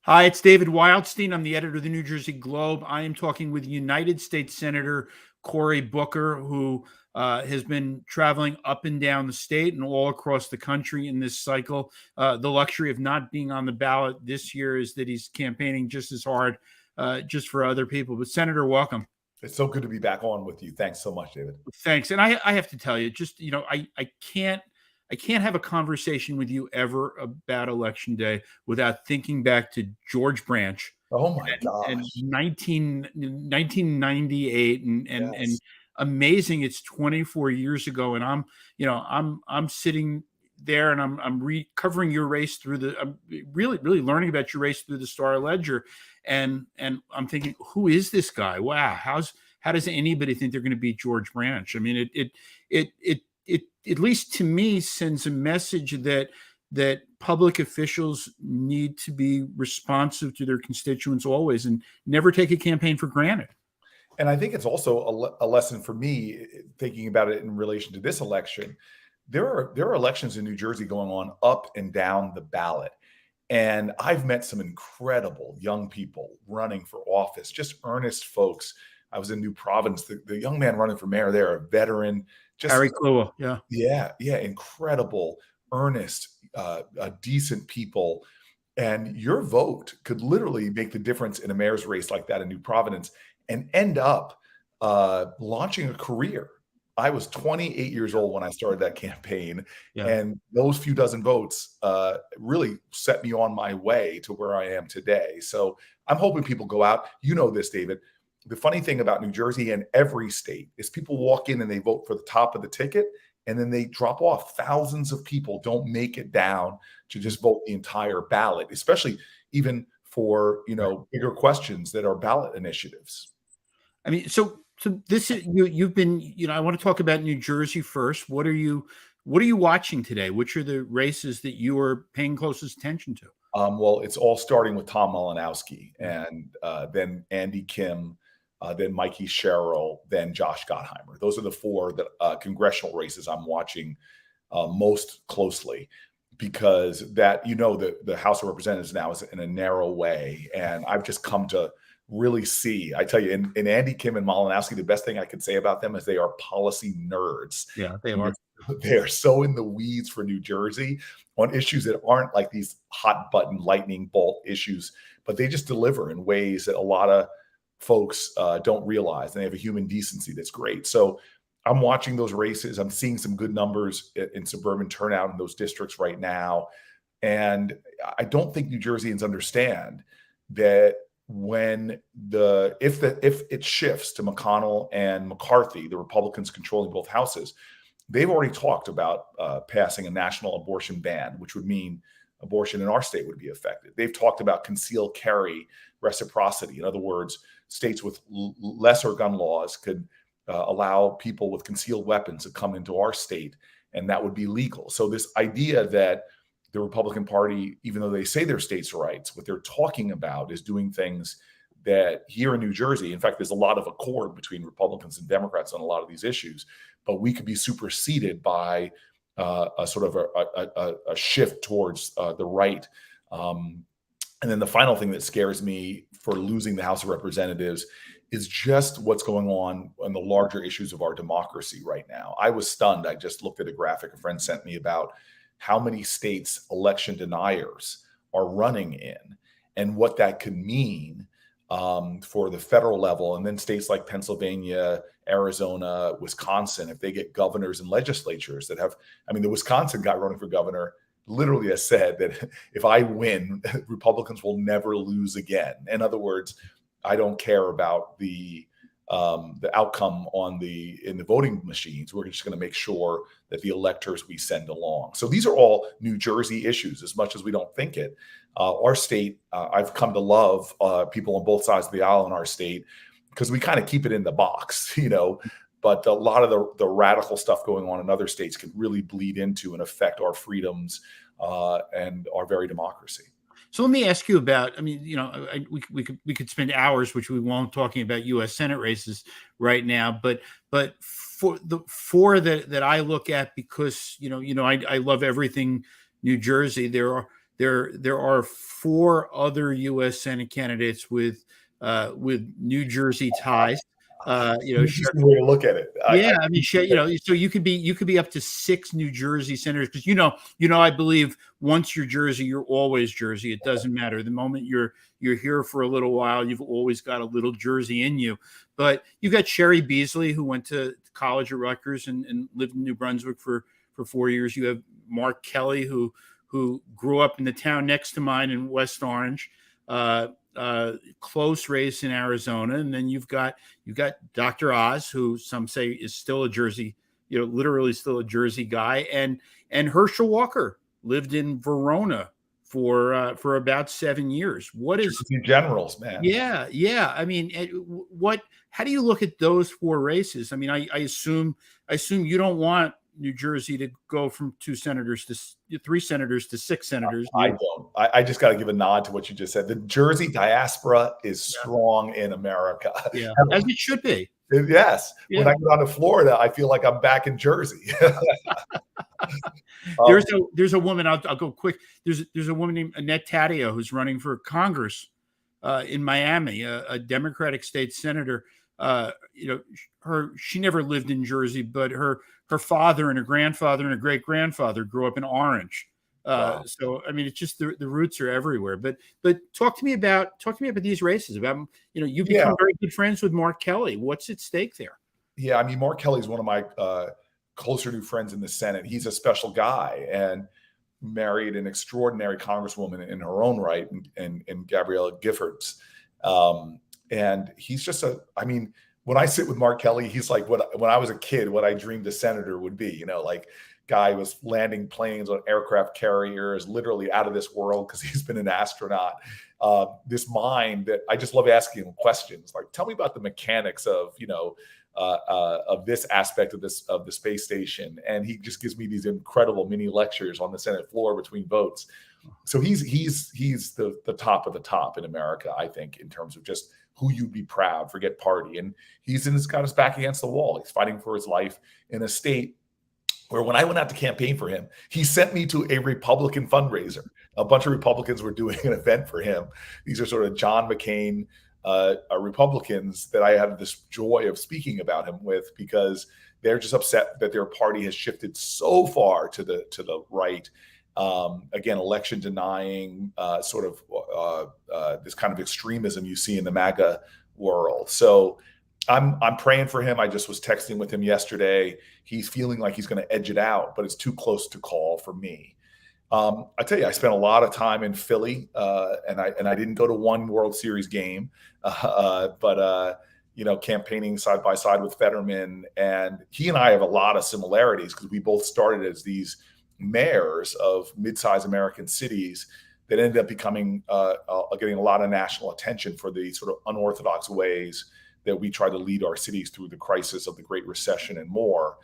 Hi, it's David Wildstein. I'm the editor of the New Jersey Globe. I am talking with United States Senator Cory Booker, who has been traveling up and down the state and all across the country in this cycle. The luxury of not being on the ballot this year is that he's campaigning just as hard, just for other people. But Senator, welcome. It's so good to be back on with you. Thanks so much, David. Thanks. And I have to tell you, just I can't have a conversation with you ever about election day without thinking back to George Branch Oh my and gosh. 1998 and Yes. amazing. It's 24 years ago. And I'm sitting there and I'm recovering your race through I'm really learning about your race through the Star Ledger. And I'm thinking, who is this guy? Wow. How does anybody think they're going to beat George Branch? I mean, it at least to me sends a message that public officials need to be responsive to their constituents always and never take a campaign for granted. And I think it's also a lesson for me thinking about it in relation to this election. There are elections in New Jersey going on up and down the ballot. And I've met some incredible young people running for office, just earnest folks. I was in New Providence. The young man running for mayor there, a veteran, just Harry Klobuchar, yeah. yeah, incredible, earnest, decent people. And your vote could literally make the difference in a mayor's race like that in New Providence and end up launching a career. I was 28 years old when I started that campaign, Yeah. and those few dozen votes really set me on my way to where I am today. So I'm hoping people go out. You know this, David. The funny thing about New Jersey and every state is people walk in and they vote for the top of the ticket, and then they drop off. Thousands of people don't make it down to just vote the entire ballot, especially even for bigger questions that are ballot initiatives. I mean, so this is you've been, I want to talk about New Jersey first. What are you watching today? Which are the races that you are paying closest attention to? Well, it's all starting with Tom Malinowski, and then Andy Kim, then Mikey Sherrill, then Josh Gottheimer. Those are the four congressional races I'm watching most closely, because the House of Representatives now is in a narrow way, and I've just come to really see. I tell you, in Andy Kim and Malinowski, the best thing I could say about them is they are policy nerds. Yeah, they are. They are so in the weeds for New Jersey on issues that aren't like these hot button lightning bolt issues, but they just deliver in ways that a lot of folks don't realize. And they have a human decency that's great. So I'm watching those races. I'm seeing some good numbers in suburban turnout in those districts right now. And I don't think New Jerseyans understand that if it shifts to McConnell and McCarthy, the Republicans controlling both houses, they've already talked about passing a national abortion ban, which would mean abortion in our state would be affected. They've talked about concealed carry reciprocity. In other words, states with lesser gun laws could allow people with concealed weapons to come into our state, and that would be legal. So this idea that the Republican Party, even though they say they're states' rights, what they're talking about is doing things that here in New Jersey, in fact, there's a lot of accord between Republicans and Democrats on a lot of these issues, but we could be superseded by a sort of a shift towards the right. And then the final thing that scares me for losing the House of Representatives is just what's going on the larger issues of our democracy right now. I was stunned. I just looked at a graphic a friend sent me about how many states election deniers are running in and what that could mean for the federal level. And then states like Pennsylvania, Arizona, Wisconsin, if they get governors and legislatures that have, the Wisconsin guy running for governor literally has said that if I win, Republicans will never lose again. In other words, I don't care about the outcome in the voting machines. We're just going to make sure that the electors we send along. So these are all New Jersey issues, as much as we don't think it. Our state, I've come to love people on both sides of the aisle in our state because we kind of keep it in the box, But a lot of the radical stuff going on in other states can really bleed into and affect our freedoms and our very democracy. So let me ask you about, we could spend hours, which we won't, talking about U.S. Senate races right now, but for the four that I look at, because, I love everything New Jersey, there there are four other U.S. Senate candidates with New Jersey ties. Interesting way to look at it. Yeah, I mean, so you could be up to six New Jersey senators because I believe once you're Jersey, you're always Jersey. It doesn't matter. The moment you're here for a little while, you've always got a little Jersey in you. But you got Sherry Beasley, who went to college at Rutgers and lived in New Brunswick for 4 years. You have Mark Kelly, who grew up in the town next to mine in West Orange. Close race in Arizona, and then you've got Dr. Oz, who some say is still a Jersey, literally still a Jersey guy, and Herschel Walker lived in Verona for about 7 years. What is Jersey Generals, man? Yeah. I mean, how do you look at those four races? I mean, I assume you don't want New Jersey to go from three senators to six senators. I don't. I just got to give a nod to what you just said. The Jersey diaspora is strong in America. Yeah, as it should be. Yes. Yeah. When I go down to Florida, I feel like I'm back in Jersey. There's a woman. I'll go quick. There's a woman named Annette Taddeo who's running for Congress in Miami, a Democratic state senator. She never lived in Jersey, but her father and her grandfather and her great grandfather grew up in Orange. Wow. So I mean, it's just the roots are everywhere. But talk to me about these races. About you've become very good friends with Mark Kelly. What's at stake there? Yeah, I mean, Mark Kelly's one of my closer new friends in the Senate. He's a special guy and married an extraordinary congresswoman in her own right, and Gabriella Giffords. And he's just when I sit with Mark Kelly, he's like when I was a kid, what I dreamed a senator would be, like guy was landing planes on aircraft carriers, literally out of this world because he's been an astronaut. This mind that I just love asking him questions like, tell me about the mechanics of, of this aspect of the space station. And he just gives me these incredible mini lectures on the Senate floor between votes. So he's the top of the top in America, I think, in terms of just who you'd be proud, forget party. And he's got his back against the wall. He's fighting for his life in a state where when I went out to campaign for him, he sent me to a Republican fundraiser. A bunch of Republicans were doing an event for him. These are sort of John McCain Republicans that I have this joy of speaking about him with, because they're just upset that their party has shifted so far to the right. Again, election denying, this kind of extremism you see in the MAGA world. So I'm praying for him. I just was texting with him yesterday. He's feeling like he's going to edge it out, but it's too close to call for me. I tell you, I spent a lot of time in Philly, and I didn't go to one World Series game, but campaigning side by side with Fetterman, and he and I have a lot of similarities because we both started as these mayors of mid-sized American cities that ended up becoming getting a lot of national attention for the sort of unorthodox ways that we try to lead our cities through the crisis of the Great Recession and more.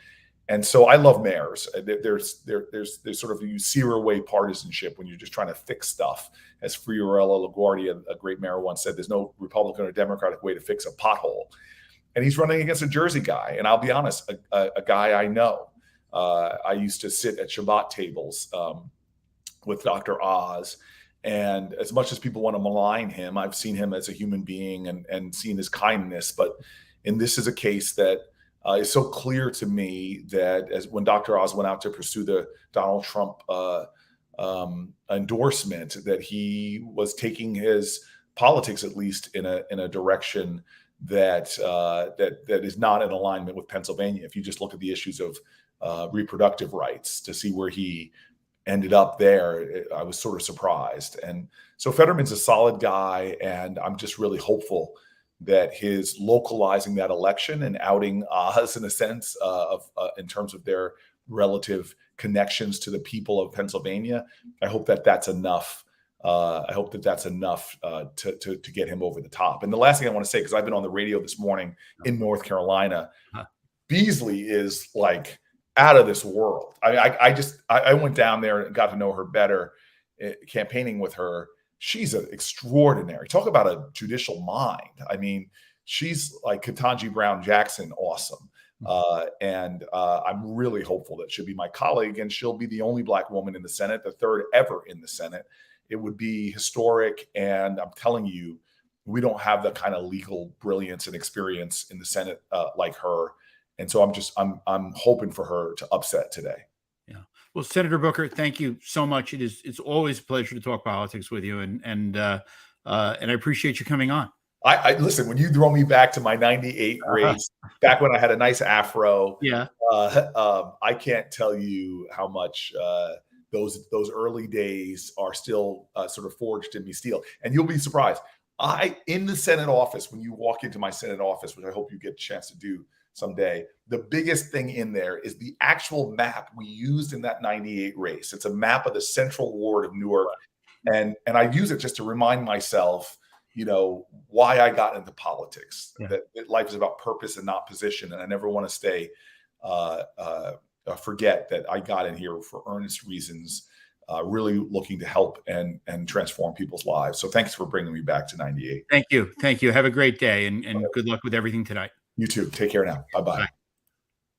And so I love mayors. There's sort of you zero-way partisanship when you're just trying to fix stuff. As Fiorello LaGuardia, a great mayor, once said, there's no Republican or Democratic way to fix a pothole. And he's running against a Jersey guy. And I'll be honest, a guy I know. I used to sit at Shabbat tables with Dr. Oz. And as much as people want to malign him, I've seen him as a human being and seen his kindness. And this is a case that is so clear to me that as when Dr. Oz went out to pursue the Donald Trump endorsement, that he was taking his politics, at least in a direction that is not in alignment with Pennsylvania. If you just look at the issues of reproductive rights to see where he ended up there, I was sort of surprised. And so Fetterman's a solid guy, and I'm just really hopeful that his localizing that election and outing Oz in a sense in terms of their relative connections to the people of Pennsylvania, I hope that that's enough. To get him over the top. And the last thing I want to say, because I've been on the radio this morning in North Carolina, Beasley is like out of this world. I went down there and got to know her better, campaigning with her. She's an extraordinary, talk about a judicial mind. I mean, she's like Ketanji Brown Jackson, awesome. And I'm really hopeful that she'll be my colleague, and she'll be the only Black woman in the Senate, the third ever in the Senate. It would be historic. And I'm telling you, we don't have that kind of legal brilliance and experience in the Senate like her. And so I'm hoping for her to upset today. Yeah. Well, Senator Booker, thank you so much. It's always a pleasure to talk politics with you, and I appreciate you coming on. I listen, when you throw me back to my 98 race, back when I had a nice afro, Yeah. I can't tell you how much those early days are still sort of forged in me steel. And you'll be surprised. In the Senate office, when you walk into my Senate office, which I hope you get a chance to do someday, the biggest thing in there is the actual map we used in that 98 race. It's a map of the central ward of Newark. And I use it just to remind myself, why I got into politics, that life is about purpose and not position. And I never want to forget that I got in here for earnest reasons, really looking to help and transform people's lives. So thanks for bringing me back to 98. Thank you. Have a great day, and good luck with everything tonight. You too. Take care now. Bye-bye. Bye.